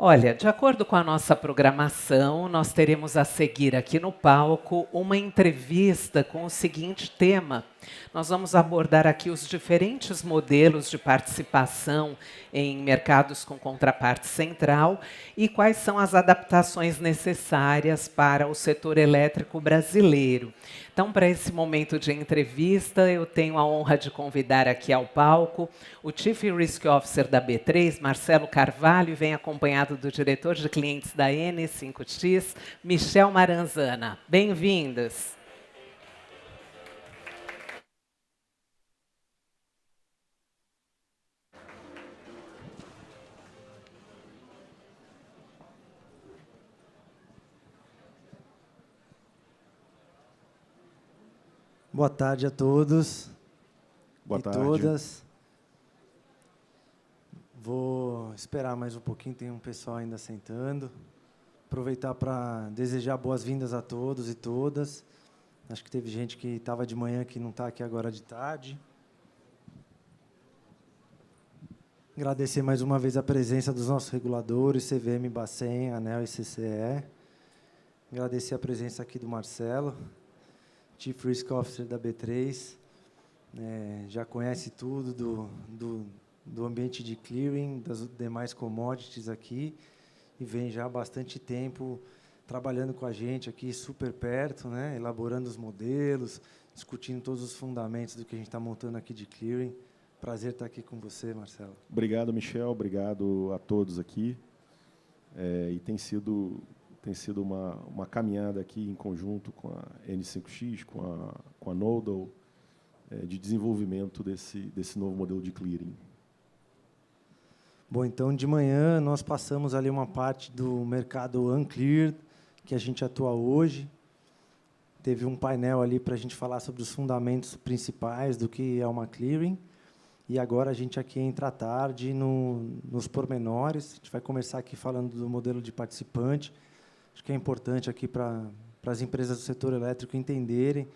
Olha, de acordo com a nossa programação, nós teremos a seguir aqui no palco uma entrevista com o seguinte tema. Nós vamos abordar aqui os diferentes modelos de participação em mercados com contraparte central e quais são as adaptações necessárias para o setor elétrico brasileiro. Então, para esse momento de entrevista, eu tenho a honra de convidar aqui ao palco o Chief Risk Officer da B3, Marcelo Carvalho, e vem acompanhado do diretor de clientes da N5X, Michel Maranzana. Bem-vindos. Boa tarde a todos. Boa tarde. Todas. Vou esperar mais um pouquinho, tem um pessoal ainda sentando. Aproveitar para desejar boas-vindas a todos e todas. Acho que teve gente que estava de manhã que não está aqui agora de tarde. Agradecer mais uma vez a presença dos nossos reguladores, CVM, Bacen, ANEEL e CCE. Agradecer a presença aqui do Marcelo, Chief Risk Officer da B3, já conhece tudo do ambiente de clearing, das demais commodities aqui, e vem já há bastante tempo trabalhando com a gente aqui super perto, elaborando os modelos, discutindo todos os fundamentos do que a gente está montando aqui de clearing. Prazer estar aqui com você, Marcelo. Obrigado, Michel. Obrigado a todos aqui. E tem sido uma caminhada aqui em conjunto com a N5X, com a Nodal, de desenvolvimento desse novo modelo de clearing. Bom, então, de manhã, nós passamos ali uma parte do mercado uncleared, que a gente atua hoje. Teve um painel ali para a gente falar sobre os fundamentos principais do que é uma clearing. E agora a gente aqui entra à tarde nos pormenores. A gente vai começar aqui falando do modelo de participante. Acho que é importante aqui para as empresas do setor elétrico entenderem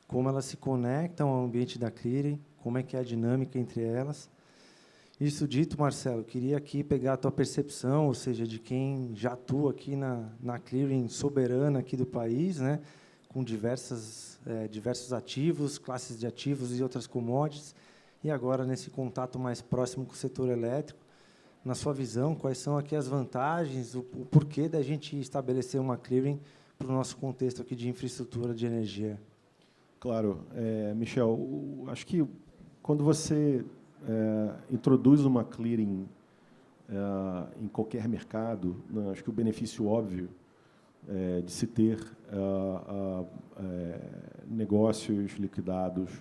como elas se conectam ao ambiente da clearing, como é que é a dinâmica entre elas. Isso dito, Marcelo, queria aqui pegar a tua percepção, ou seja, de quem já atua aqui na clearing soberana aqui do país, com diversos ativos, classes de ativos e outras commodities, e agora nesse contato mais próximo com o setor elétrico. Na sua visão, quais são aqui as vantagens, o porquê da gente estabelecer uma clearing para o nosso contexto aqui de infraestrutura de energia? Claro, Michel, acho que quando você introduz uma clearing em qualquer mercado, acho que o benefício óbvio de se ter negócios liquidados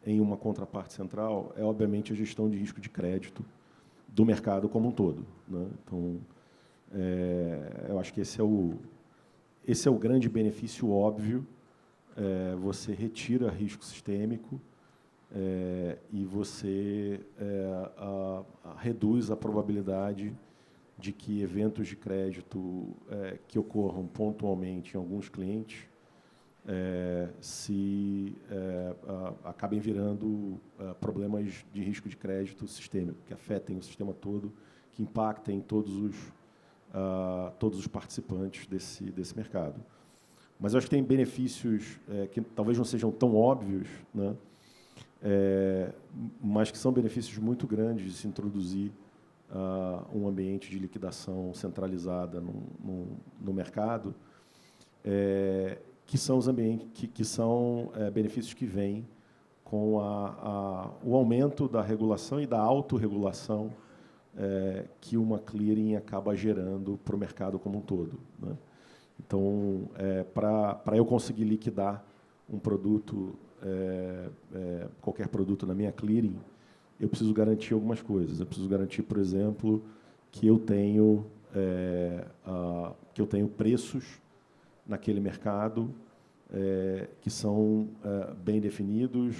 em uma contraparte central é, obviamente, a gestão de risco de crédito do mercado como um todo. Então, eu acho que esse é o grande benefício óbvio. Você retira risco sistêmico e você reduz a probabilidade de que eventos de crédito que ocorram pontualmente em alguns clientes acabem virando problemas de risco de crédito sistêmico, que afetem o sistema todo, que impactem todos os participantes desse mercado. Mas eu acho que tem benefícios que talvez não sejam tão óbvios, mas que são benefícios muito grandes de se introduzir um ambiente de liquidação centralizada no mercado, que são os ambientes que são benefícios que vêm com o aumento da regulação e da autorregulação que uma clearing acaba gerando para o mercado como um todo. Então, para eu conseguir liquidar um produto, qualquer produto na minha clearing, eu preciso garantir algumas coisas. Eu preciso garantir, por exemplo, que eu tenho preços naquele mercado que são bem definidos,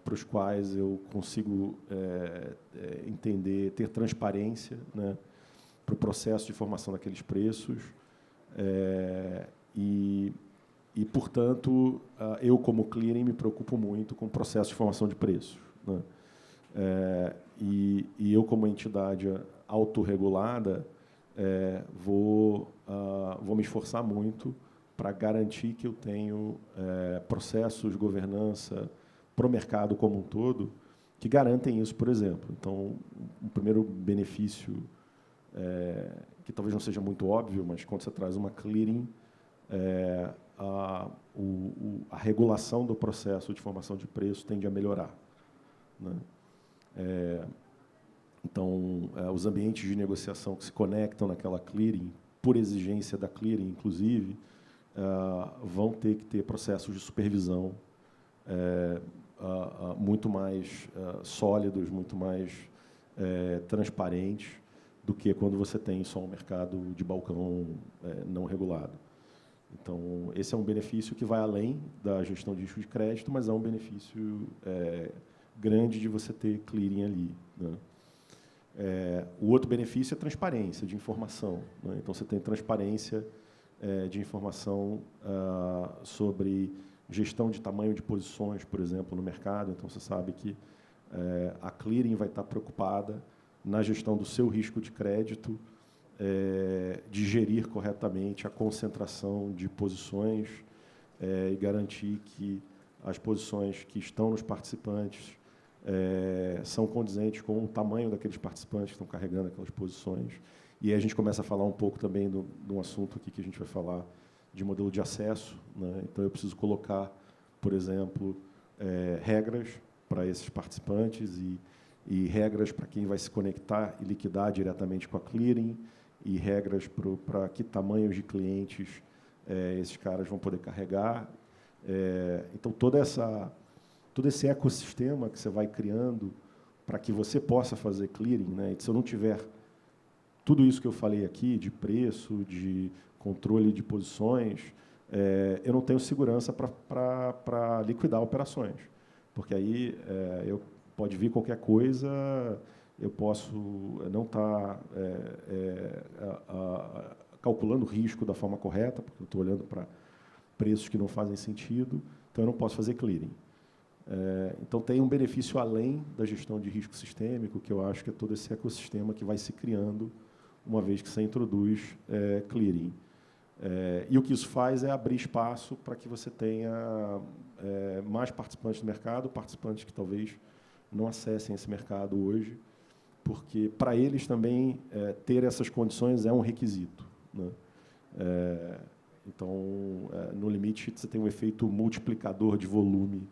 para os quais eu consigo entender, ter transparência, para o processo de formação daqueles preços e, portanto, eu, como clearing, me preocupo muito com o processo de formação de preços. E eu, como entidade autorregulada, vou me esforçar muito para garantir que eu tenho processos, governança para o mercado como um todo que garantem isso, por exemplo. Então, o primeiro benefício, que talvez não seja muito óbvio, mas quando você traz uma clearing, a regulação do processo de formação de preço tende a melhorar, né? Então, os ambientes de negociação que se conectam naquela clearing, por exigência da clearing, inclusive, vão ter que ter processos de supervisão muito mais sólidos, muito mais transparentes do que quando você tem só um mercado de balcão não regulado. Então, esse é um benefício que vai além da gestão de risco de crédito, mas é um benefício grande de você ter clearing ali, né? O outro benefício é transparência de informação, né? Então, você tem transparência de informação sobre gestão de tamanho de posições, por exemplo, no mercado. Então, você sabe que a clearing vai estar preocupada na gestão do seu risco de crédito, de gerir corretamente a concentração de posições e garantir que as posições que estão nos participantes são condizentes com o tamanho daqueles participantes que estão carregando aquelas posições. E aí a gente começa a falar um pouco também de um assunto aqui que a gente vai falar de modelo de acesso, né? Então, eu preciso colocar, por exemplo, regras para esses participantes e regras para quem vai se conectar e liquidar diretamente com a clearing e regras para que tamanhos de clientes esses caras vão poder carregar. Então, todo esse ecossistema que você vai criando para que você possa fazer clearing, né? E se eu não tiver tudo isso que eu falei aqui, de preço, de controle de posições, eu não tenho segurança para liquidar operações. Porque aí pode vir qualquer coisa, eu posso não estar calculando o risco da forma correta, porque eu estou olhando para preços que não fazem sentido, então eu não posso fazer clearing. Então, tem um benefício além da gestão de risco sistêmico, que eu acho que é todo esse ecossistema que vai se criando uma vez que você introduz clearing. E o que isso faz é abrir espaço para que você tenha mais participantes do mercado, participantes que talvez não acessem esse mercado hoje, porque, para eles também, ter essas condições é um requisito, né? Então, no limite, você tem um efeito multiplicador de volume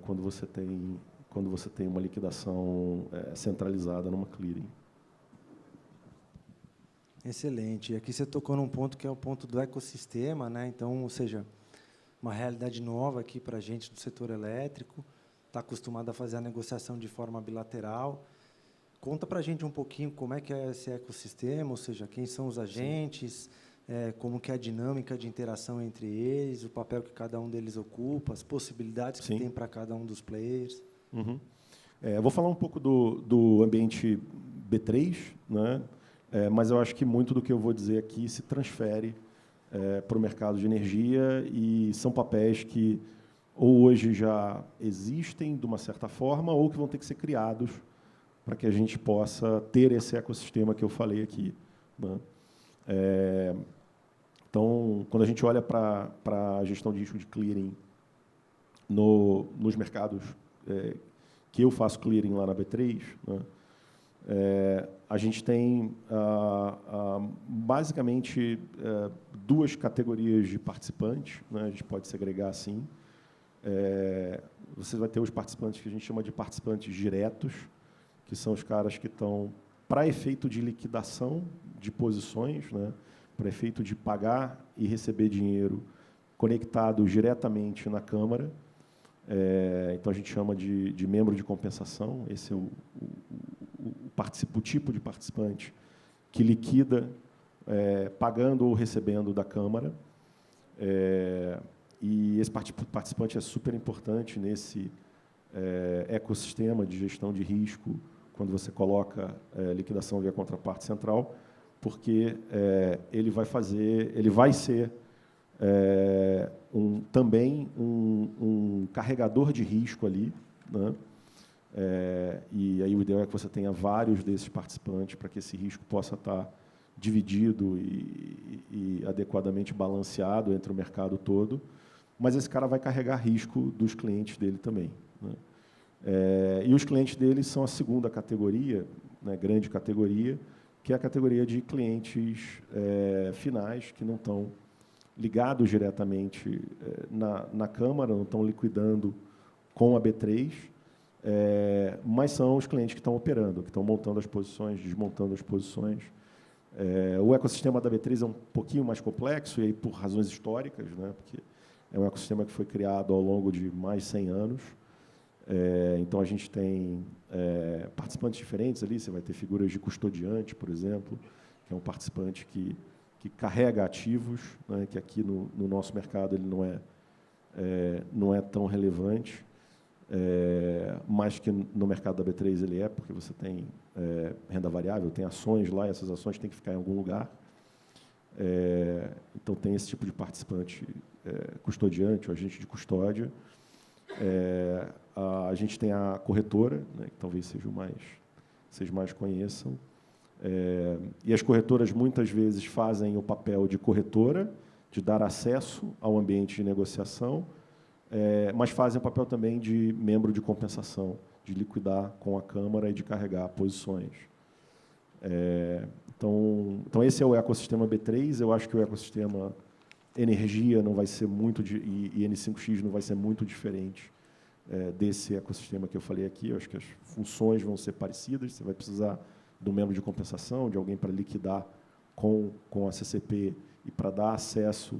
quando você tem uma liquidação centralizada numa clearing. Excelente. E aqui você tocou num ponto que é o ponto do ecossistema, né? Então, ou seja, uma realidade nova aqui para a gente do setor elétrico, está acostumado a fazer a negociação de forma bilateral. Conta para a gente um pouquinho como é que é esse ecossistema, ou seja, quem são os agentes, como que é a dinâmica de interação entre eles, o papel que cada um deles ocupa, as possibilidades que tem para cada um dos players. Uhum. Eu vou falar um pouco do ambiente B3, né? Mas eu acho que muito do que eu vou dizer aqui se transfere para o mercado de energia e são papéis que ou hoje já existem de uma certa forma ou que vão ter que ser criados para que a gente possa ter esse ecossistema que eu falei aqui, né? Então, quando a gente olha para a gestão de risco de clearing nos mercados que eu faço clearing lá na B3, né, a gente tem, basicamente, duas categorias de participantes, né, a gente pode segregar assim. Você vai ter os participantes que a gente chama de participantes diretos, que são os caras que estão para efeito de liquidação de posições, né, para efeito de pagar e receber dinheiro conectados diretamente na Câmara. Então, a gente chama de membro de compensação. Esse é o tipo de participante que liquida pagando ou recebendo da Câmara. E esse participante é super importante nesse ecossistema de gestão de risco, quando você coloca liquidação via contraparte central, porque ele vai ser também um carregador de risco ali, né? E aí o ideal é que você tenha vários desses participantes para que esse risco possa estar dividido e adequadamente balanceado entre o mercado todo, mas esse cara vai carregar risco dos clientes dele também, né? E os clientes dele são a segunda categoria, né, grande categoria, que é a categoria de clientes finais, que não estão ligados diretamente na Câmara, não estão liquidando com a B3, mas são os clientes que estão operando, que estão montando as posições, desmontando as posições. O ecossistema da B3 é um pouquinho mais complexo, e aí por razões históricas, né, porque é um ecossistema que foi criado ao longo de mais de 100 anos. Então, a gente tem participantes diferentes ali. Você vai ter figuras de custodiante, por exemplo, que é um participante que carrega ativos, né, que aqui no nosso mercado ele não é tão relevante, mas que no mercado da B3 ele é, porque você tem renda variável, tem ações lá, e essas ações têm que ficar em algum lugar. Então, tem esse tipo de participante custodiante, ou agente de custódia. A gente tem a corretora, né, que talvez vocês mais conheçam. E as corretoras, muitas vezes, fazem o papel de corretora, de dar acesso ao ambiente de negociação, mas fazem o papel também de membro de compensação, de liquidar com a Câmara e de carregar posições. Então, esse é o ecossistema B3. Eu acho que o ecossistema energia não vai ser muito, e N5X não vai ser muito diferente desse ecossistema que eu falei aqui. Eu acho que as funções vão ser parecidas. Você vai precisar de um membro de compensação, de alguém para liquidar com a CCP e para dar acesso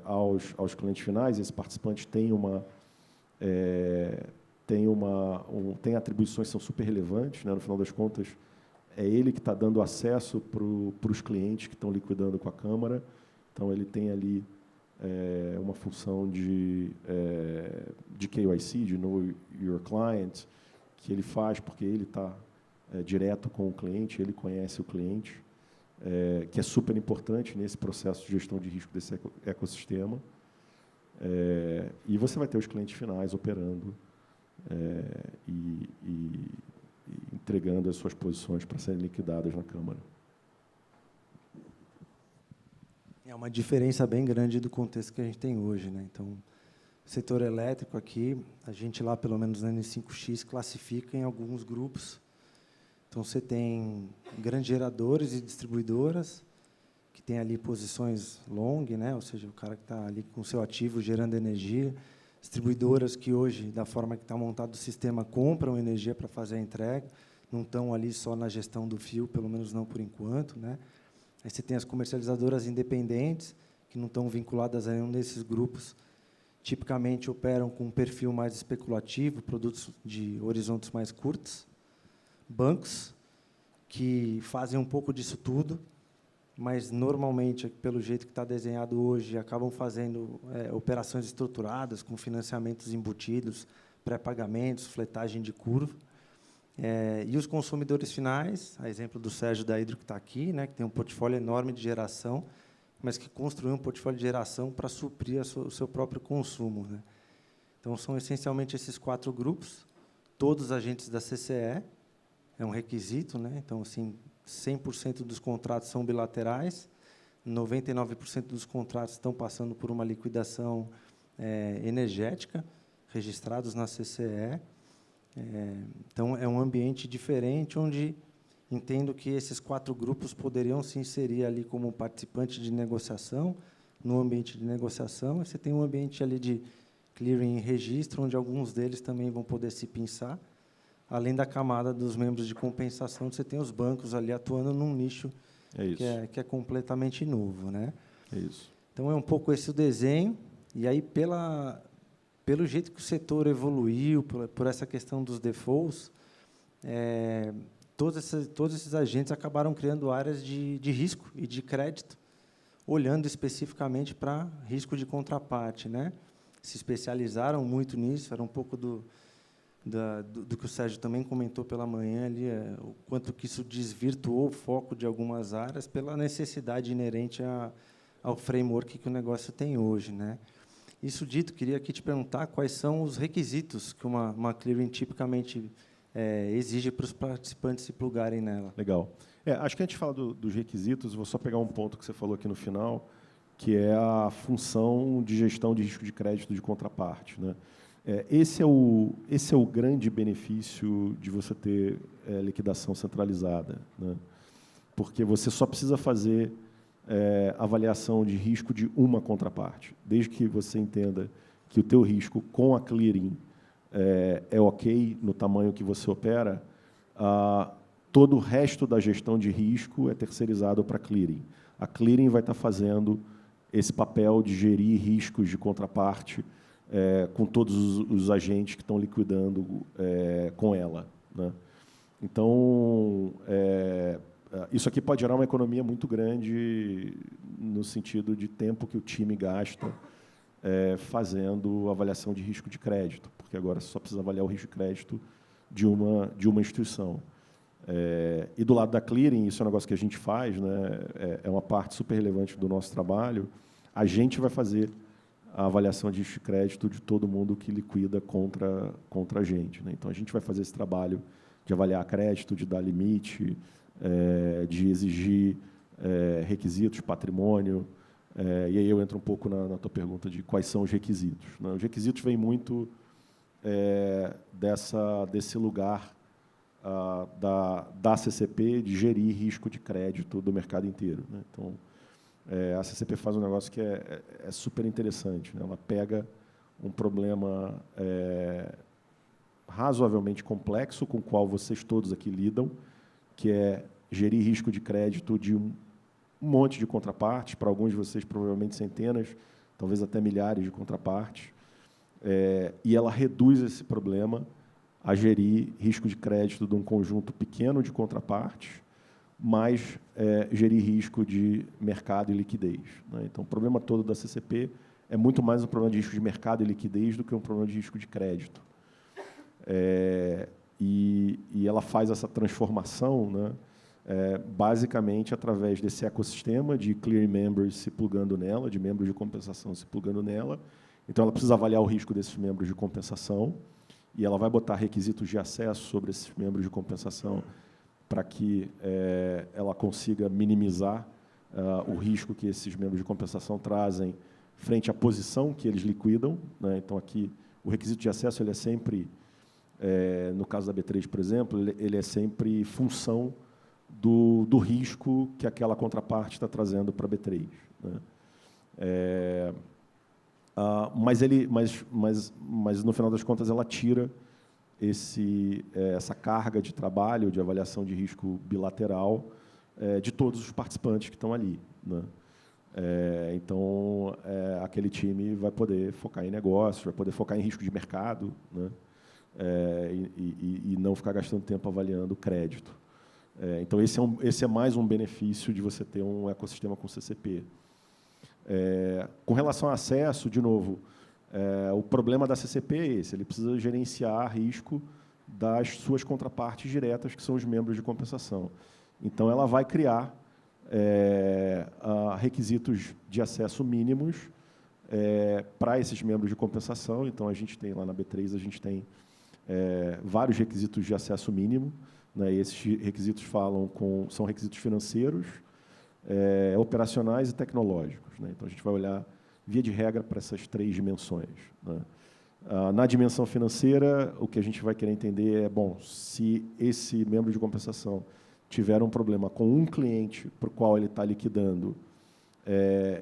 aos clientes finais. Esse participante tem tem atribuições que são super relevantes, né? No final das contas, é ele que está dando acesso para os clientes que estão liquidando com a Câmara. Então, ele tem ali uma função de KYC, de Know Your Client, que ele faz porque ele está direto com o cliente, ele conhece o cliente, que é super importante nesse processo de gestão de risco desse ecossistema. E você vai ter os clientes finais operando e entregando as suas posições para serem liquidadas na Câmara. É uma diferença bem grande do contexto que a gente tem hoje, né? Então, setor elétrico aqui, a gente lá, pelo menos na N5X, classifica em alguns grupos. Então, você tem grandes geradores e distribuidoras, que tem ali posições long, né? Ou seja, o cara que está ali com o seu ativo gerando energia. Distribuidoras que hoje, da forma que está montado o sistema, compram energia para fazer a entrega, não estão ali só na gestão do fio, pelo menos não por enquanto, né? Aí você tem as comercializadoras independentes, que não estão vinculadas a nenhum desses grupos, tipicamente operam com um perfil mais especulativo, produtos de horizontes mais curtos. Bancos, que fazem um pouco disso tudo, mas, normalmente, pelo jeito que está desenhado hoje, acabam fazendo operações estruturadas, com financiamentos embutidos, pré-pagamentos, fletagem de curva. E os consumidores finais, a exemplo do Sérgio da Hidro, que está aqui, né, que tem um portfólio enorme de geração, mas que construiu um portfólio de geração para suprir o seu próprio consumo, né? Então, são essencialmente esses 4 grupos, todos agentes da CCE, é um requisito, né? Então, assim, 100% dos contratos são bilaterais, 99% dos contratos estão passando por uma liquidação energética, registrados na CCE. Então, é um ambiente diferente, onde entendo que esses 4 grupos poderiam se inserir ali como participante de negociação, no ambiente de negociação. Você tem um ambiente ali de clearing e registro, onde alguns deles também vão poder se pinçar. Além da camada dos membros de compensação, você tem os bancos ali atuando num nicho que é completamente novo, né? É isso. Então, é um pouco esse o desenho. E aí, pelo jeito que o setor evoluiu, por essa questão dos defaults, todos esses agentes acabaram criando áreas de risco e de crédito, olhando especificamente para risco de contraparte, né? Se especializaram muito nisso, era um pouco do que o Sérgio também comentou pela manhã, ali, o quanto que isso desvirtuou o foco de algumas áreas pela necessidade inerente ao framework que o negócio tem hoje, né? Isso dito, queria aqui te perguntar quais são os requisitos que uma clearing tipicamente exige para os participantes se plugarem nela. Legal. Acho que a gente fala dos requisitos, vou só pegar um ponto que você falou aqui no final, que é a função de gestão de risco de crédito de contraparte, né? Esse é o grande benefício de você ter liquidação centralizada, né? Porque você só precisa fazer avaliação de risco de uma contraparte. Desde que você entenda que o teu risco com a clearing é ok no tamanho que você opera, todo o resto da gestão de risco é terceirizado para a clearing. A clearing vai estar fazendo esse papel de gerir riscos de contraparte com todos os agentes que estão liquidando com ela, né? Então, isso aqui pode gerar uma economia muito grande no sentido de tempo que o time gasta fazendo avaliação de risco de crédito, porque agora você só precisa avaliar o risco de crédito de uma instituição. E do lado da clearing, isso é um negócio que a gente faz, né? É uma parte super relevante do nosso trabalho. A gente vai fazer a avaliação de risco de crédito de todo mundo que liquida contra a gente, né? Então, a gente vai fazer esse trabalho de avaliar crédito, de dar limite, de exigir requisitos, patrimônio. E aí eu entro um pouco na tua pergunta de quais são os requisitos, né? Os requisitos vêm muito desse lugar da CCP de gerir risco de crédito do mercado inteiro, né? Então, a CCP faz um negócio que é super interessante, né? Ela pega um problema razoavelmente complexo com o qual vocês todos aqui lidam, que é gerir risco de crédito de um monte de contrapartes, para alguns de vocês provavelmente centenas, talvez até milhares de contrapartes, e ela reduz esse problema a gerir risco de crédito de um conjunto pequeno de contrapartes, mas gerir risco de mercado e liquidez, né? Então, o problema todo da CCP é muito mais um problema de risco de mercado e liquidez do que um problema de risco de crédito. E ela faz essa transformação, né, basicamente através desse ecossistema de clearing members se plugando nela, de membros de compensação se plugando nela. Então, ela precisa avaliar o risco desses membros de compensação e ela vai botar requisitos de acesso sobre esses membros de compensação para que ela consiga minimizar o risco que esses membros de compensação trazem frente à posição que eles liquidam, né? Então, aqui, o requisito de acesso ele é sempre, no caso da B3, por exemplo, ele é sempre função do risco que aquela contraparte está trazendo para a B3, né? Mas, no final das contas, ela tira essa carga de trabalho, de avaliação de risco bilateral de todos os participantes que estão ali, né? Então, aquele time vai poder focar em negócios, vai poder focar em risco de mercado, né? E não ficar gastando tempo avaliando crédito. Então, esse é mais um benefício de você ter um ecossistema com CCP. Com relação ao acesso, de novo, o problema da CCP é esse: ele precisa gerenciar risco das suas contrapartes diretas, que são os membros de compensação. Então, ela vai criar requisitos de acesso mínimos para esses membros de compensação. Então, a gente tem lá na B3, a gente tem vários requisitos de acesso mínimo, né? E esses requisitos são requisitos financeiros, operacionais e tecnológicos, né? Então, a gente vai olhar, via de regra, para essas três dimensões, né? Na dimensão financeira, o que a gente vai querer entender é, se esse membro de compensação tiver um problema com um cliente para o qual ele está liquidando,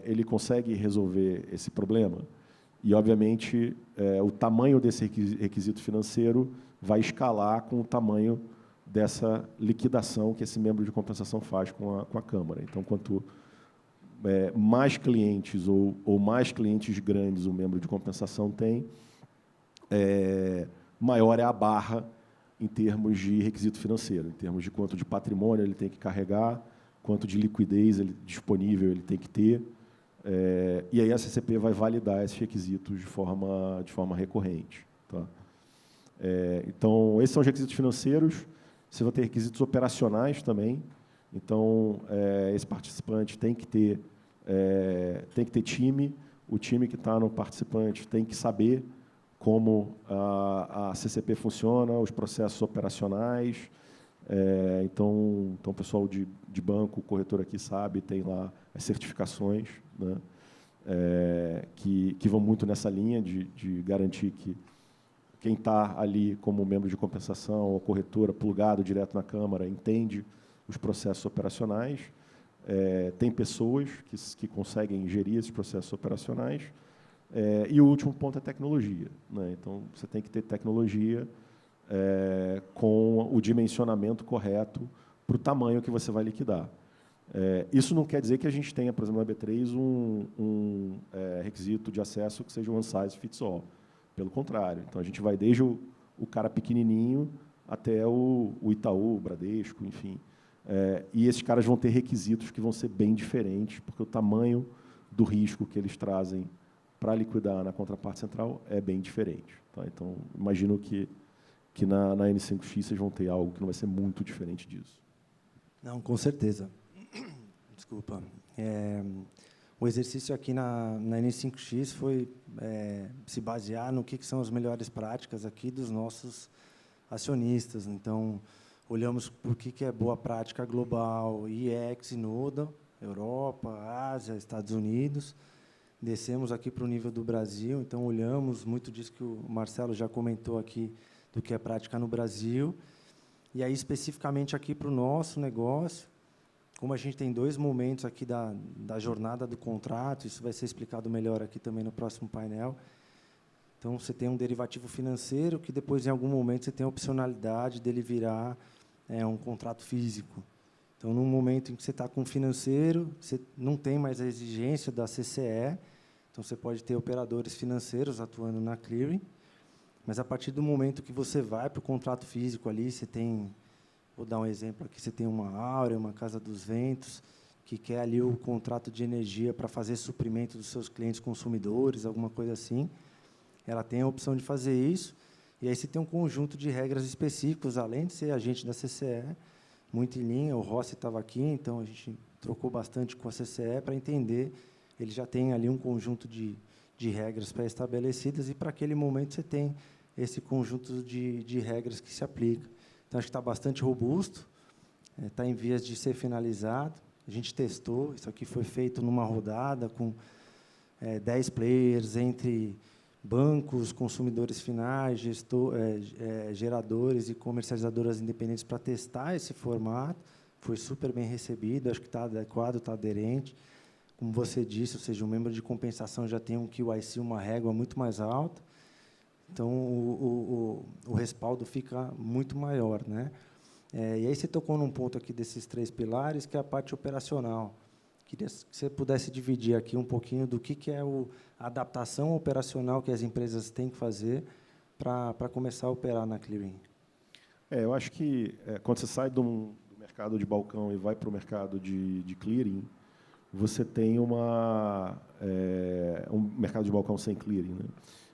ele consegue resolver esse problema? E, obviamente, o tamanho desse requisito financeiro vai escalar com o tamanho dessa liquidação que esse membro de compensação faz com a Câmara. Então, quanto mais clientes ou mais clientes grandes o membro de compensação tem, maior é a barra em termos de requisito financeiro, em termos de quanto de patrimônio ele tem que carregar, quanto de liquidez disponível ele tem que ter. E aí a CCP vai validar esses requisitos de forma recorrente, tá? Então, esses são os requisitos financeiros. Você vai ter requisitos operacionais também. Então, esse participante tem que ter time, o time que está no participante tem que saber como a CCP funciona, os processos operacionais. Então, o pessoal de banco, o corretor aqui sabe, tem lá as certificações, né, que vão muito nessa linha de garantir que quem está ali como membro de compensação ou corretora plugado direto na Câmara entende os processos operacionais. Tem pessoas que conseguem gerir esses processos operacionais. E o último ponto é tecnologia, né? Então, você tem que ter tecnologia com o dimensionamento correto para o tamanho que você vai liquidar. Isso não quer dizer que a gente tenha, por exemplo, na B3, um requisito de acesso que seja one size fits all. Pelo contrário. Então, a gente vai desde o cara pequenininho até o Itaú, o Bradesco, enfim. E esses caras vão ter requisitos que vão ser bem diferentes, porque o tamanho do risco que eles trazem para liquidar na contraparte central é bem diferente. Tá? Então, imagino que na N5X vocês vão ter algo que não vai ser muito diferente disso. Não, com certeza. Desculpa. O exercício aqui na N5X foi se basear no que são as melhores práticas aqui dos nossos acionistas. Então, olhamos por que é boa prática global, IEX e NODA, Europa, Ásia, Estados Unidos. Descemos aqui para o nível do Brasil, então olhamos muito disso que o Marcelo já comentou aqui, do que é prática no Brasil. E aí, especificamente aqui para o nosso negócio, como a gente tem 2 momentos aqui da jornada do contrato, isso vai ser explicado melhor aqui também no próximo painel. Então, você tem um derivativo financeiro que depois, em algum momento, você tem a opcionalidade dele virar um contrato físico. Então, no momento em que você está com o financeiro, você não tem mais a exigência da CCE, então você pode ter operadores financeiros atuando na clearing, mas a partir do momento que você vai para o contrato físico ali, você tem, vou dar um exemplo aqui, você tem uma Áurea, uma Casa dos Ventos, que quer ali o contrato de energia para fazer suprimento dos seus clientes consumidores, alguma coisa assim, ela tem a opção de fazer isso, e aí você tem um conjunto de regras específicas, além de ser agente da CCE, muito em linha. O Rossi estava aqui, então a gente trocou bastante com a CCE para entender. Ele já tem ali um conjunto de regras pré-estabelecidas e, para aquele momento, você tem esse conjunto de regras que se aplica. Então, acho que está bastante robusto, está em vias de ser finalizado. A gente testou, isso aqui foi feito numa rodada com 10 players, entre bancos, consumidores finais, geradores e comercializadoras independentes, para testar esse formato. Foi super bem recebido, acho que está adequado, está aderente. Como você disse, ou seja, um membro de compensação já tem um QIC, uma régua muito mais alta, então o respaldo fica muito maior, né? E aí você tocou num ponto aqui desses 3 pilares, que é a parte operacional. Queria que você pudesse dividir aqui um pouquinho do que é a adaptação operacional que as empresas têm que fazer para começar a operar na clearing. Eu acho que quando você sai do mercado de balcão e vai para o mercado de clearing, você tem um mercado de balcão sem clearing, né?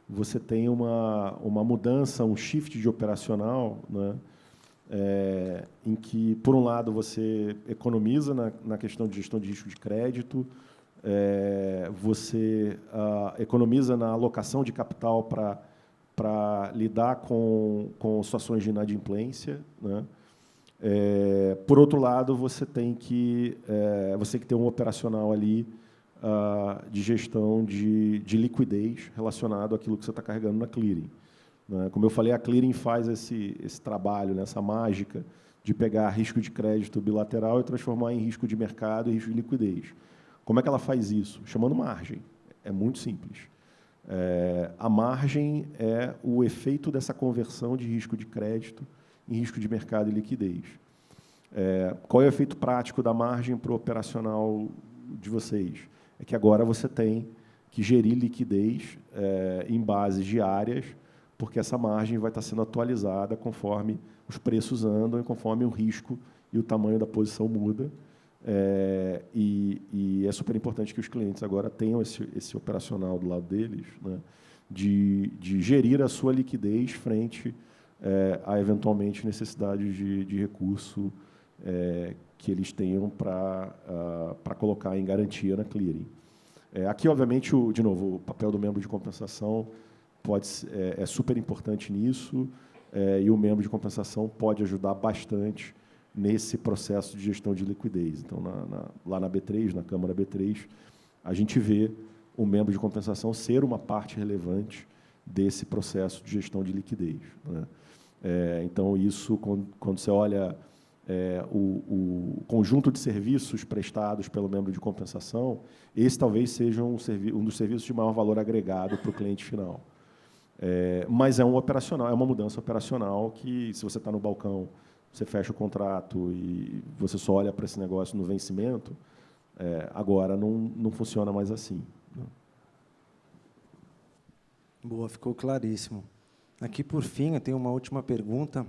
Você tem uma mudança, um shift de operacional, né? Em que, por um lado, você economiza na questão de gestão de risco de crédito, você economiza na alocação de capital para lidar com situações de inadimplência, né? Por outro lado, você tem que ter um operacional ali de gestão de liquidez relacionado àquilo que você está carregando na clearing. Como eu falei, a clearing faz esse trabalho, né, essa mágica de pegar risco de crédito bilateral e transformar em risco de mercado e risco de liquidez. Como é que ela faz isso? Chamando margem. É muito simples. A margem é o efeito dessa conversão de risco de crédito em risco de mercado e liquidez. Qual é o efeito prático da margem para o operacional de vocês? É que agora você tem que gerir liquidez em bases diárias, porque essa margem vai estar sendo atualizada conforme os preços andam e conforme o risco e o tamanho da posição muda. E é super importante que os clientes agora tenham esse operacional do lado deles, né, de gerir a sua liquidez frente a, eventualmente, necessidades de recurso que eles tenham para colocar em garantia na clearing. Aqui, obviamente, de novo, o papel do membro de compensação é super importante nisso, e o membro de compensação pode ajudar bastante nesse processo de gestão de liquidez. Então, lá na B3, na Câmara B3, a gente vê o membro de compensação ser uma parte relevante desse processo de gestão de liquidez, né? Então, isso, quando você olha o conjunto de serviços prestados pelo membro de compensação, esse talvez seja um dos serviços de maior valor agregado para o cliente final. Mas é uma mudança operacional que, se você está no balcão, você fecha o contrato e você só olha para esse negócio no vencimento, agora não funciona mais assim, né? Boa, ficou claríssimo. Aqui, por fim, eu tenho uma última pergunta,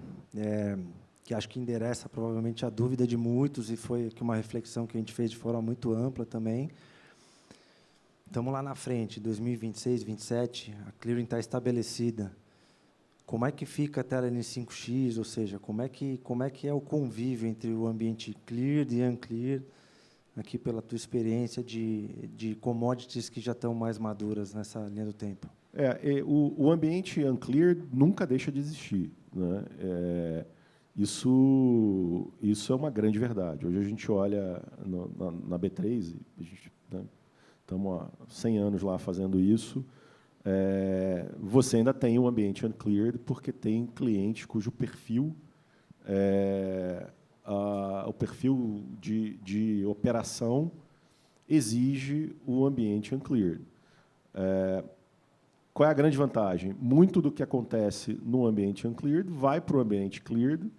que acho que endereça provavelmente a dúvida de muitos, e foi aqui uma reflexão que a gente fez de forma muito ampla também. Estamos lá na frente, 2026, 2027, a clearing está estabelecida. Como é que fica a tela N5X, ou seja, como é que é o convívio entre o ambiente cleared e uncleared, aqui pela tua experiência de commodities que já estão mais maduras nessa linha do tempo? O ambiente uncleared nunca deixa de existir, né? Isso é uma grande verdade. Hoje a gente olha na B3, a gente, né, estamos há 100 anos lá fazendo isso, você ainda tem um ambiente uncleared porque tem clientes cujo perfil, o perfil de operação exige o ambiente uncleared. Qual é a grande vantagem? Muito do que acontece no ambiente uncleared vai para o ambiente cleared,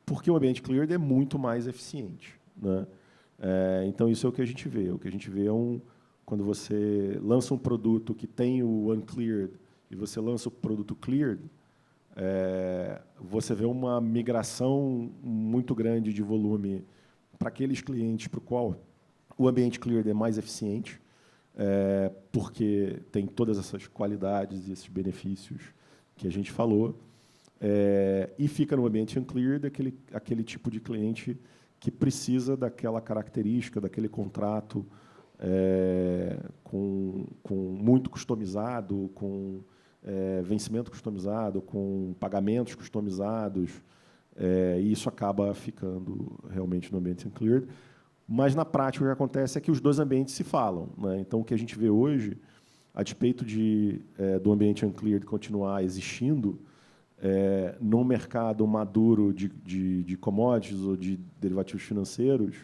porque o ambiente cleared é muito mais eficiente, né? Então, isso é o que a gente vê. O que a gente vê quando você lança um produto que tem o uncleared e você lança o produto cleared, você vê uma migração muito grande de volume para aqueles clientes para o qual o ambiente cleared é mais eficiente, porque tem todas essas qualidades e esses benefícios que a gente falou, e fica no ambiente uncleared aquele tipo de cliente que precisa daquela característica, daquele contrato com muito customizado, com vencimento customizado, com pagamentos customizados, e isso acaba ficando realmente no ambiente uncleared. Mas, na prática, o que acontece é que os dois ambientes se falam, né? Então, o que a gente vê hoje, a despeito do ambiente uncleared continuar existindo, no mercado maduro de commodities ou de derivativos financeiros,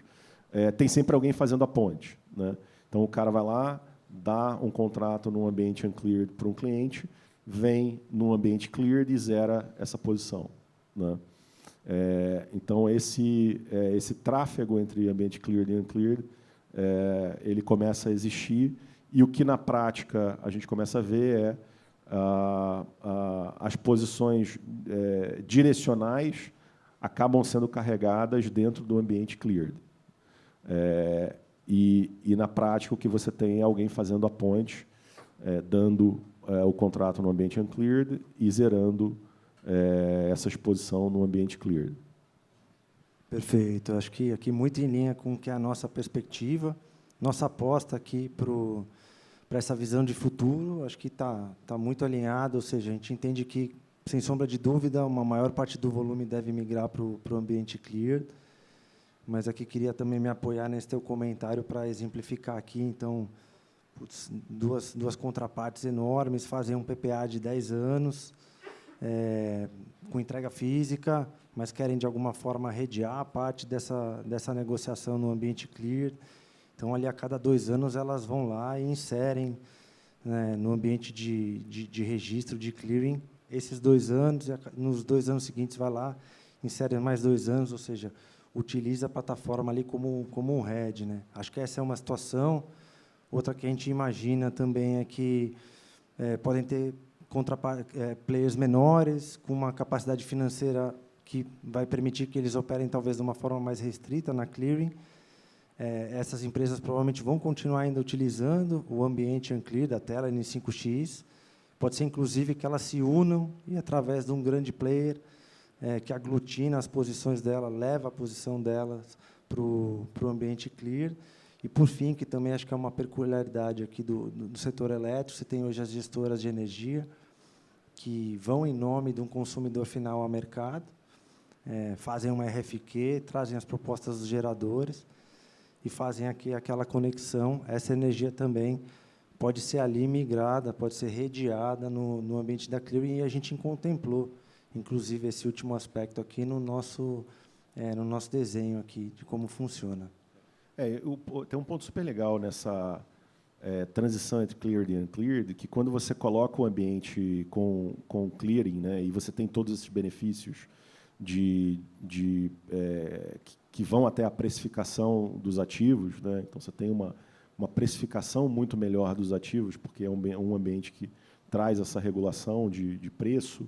tem sempre alguém fazendo a ponte, né? Então, o cara vai lá, dá um contrato num ambiente uncleared para um cliente, vem num ambiente cleared e zera essa posição, né? Então, esse tráfego entre ambiente cleared e uncleared, ele começa a existir, e o que, na prática, a gente começa a ver as posições direcionais acabam sendo carregadas dentro do ambiente cleared. E, na prática, o que você tem é alguém fazendo a ponte, dando o contrato no ambiente uncleared e zerando essa exposição no ambiente cleared. Perfeito. Acho que aqui muito em linha com o que é a nossa perspectiva, nossa aposta aqui para essa visão de futuro, acho que está muito alinhado, ou seja, a gente entende que, sem sombra de dúvida, uma maior parte do volume deve migrar para o ambiente cleared, mas aqui queria também me apoiar nesse teu comentário para exemplificar aqui. Então, duas contrapartes enormes fazem um PPA de 10 anos, com entrega física, mas querem, de alguma forma, redear parte dessa negociação no ambiente clear. Então, ali, a cada 2 anos, elas vão lá e inserem, né, no ambiente de registro, de clearing, esses 2 anos, e nos 2 anos seguintes, vai lá, insere mais 2 anos, ou seja, utiliza a plataforma ali como um head, né? Acho que essa é uma situação. Outra que a gente imagina também é que podem ter players menores, com uma capacidade financeira que vai permitir que eles operem, talvez, de uma forma mais restrita na clearing. Essas empresas provavelmente vão continuar ainda utilizando o ambiente uncleared da tela N5X. Pode ser, inclusive, que elas se unam e, através de um grande player que aglutina as posições dela, leva a posição delas para o ambiente clear. E, por fim, que também acho que é uma peculiaridade aqui do setor elétrico, você tem hoje as gestoras de energia, que vão em nome de um consumidor final ao mercado, fazem uma RFQ, trazem as propostas dos geradores e fazem aqui aquela conexão. Essa energia também pode ser ali migrada, pode ser rediada no ambiente da Clearing, e a gente contemplou, inclusive, esse último aspecto aqui no nosso desenho aqui, de como funciona. Tem um ponto super legal nessa transição entre cleared e uncleared, que quando você coloca o ambiente com clearing, né, e você tem todos esses benefícios que vão até a precificação dos ativos, né, então você tem uma precificação muito melhor dos ativos, porque é um ambiente que traz essa regulação de preço.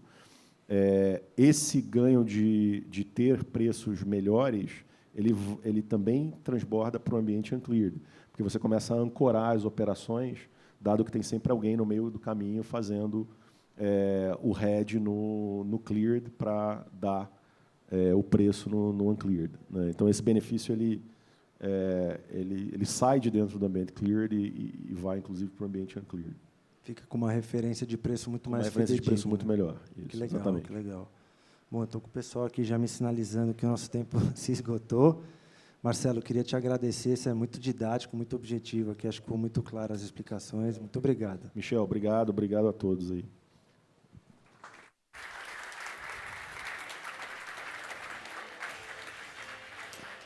Esse ganho de ter preços melhores, ele também transborda para o ambiente uncleared, porque você começa a ancorar as operações, dado que tem sempre alguém no meio do caminho fazendo o hedge no cleared para dar o preço no uncleared, né? Então, esse benefício ele sai de dentro do ambiente cleared e vai, inclusive, para o ambiente uncleared. Fica com uma referência de preço muito mais fidedigna. Uma referência de preço muito melhor. Que legal, exatamente. Que legal. Bom, estou com o pessoal aqui já me sinalizando que o nosso tempo se esgotou. Marcelo, queria te agradecer, você é muito didático, muito objetivo aqui, acho que ficou muito claro as explicações. Muito obrigado. Michel, obrigado a todos aí.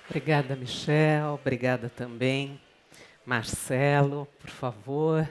Obrigada, Michel. Obrigada também. Marcelo, por favor.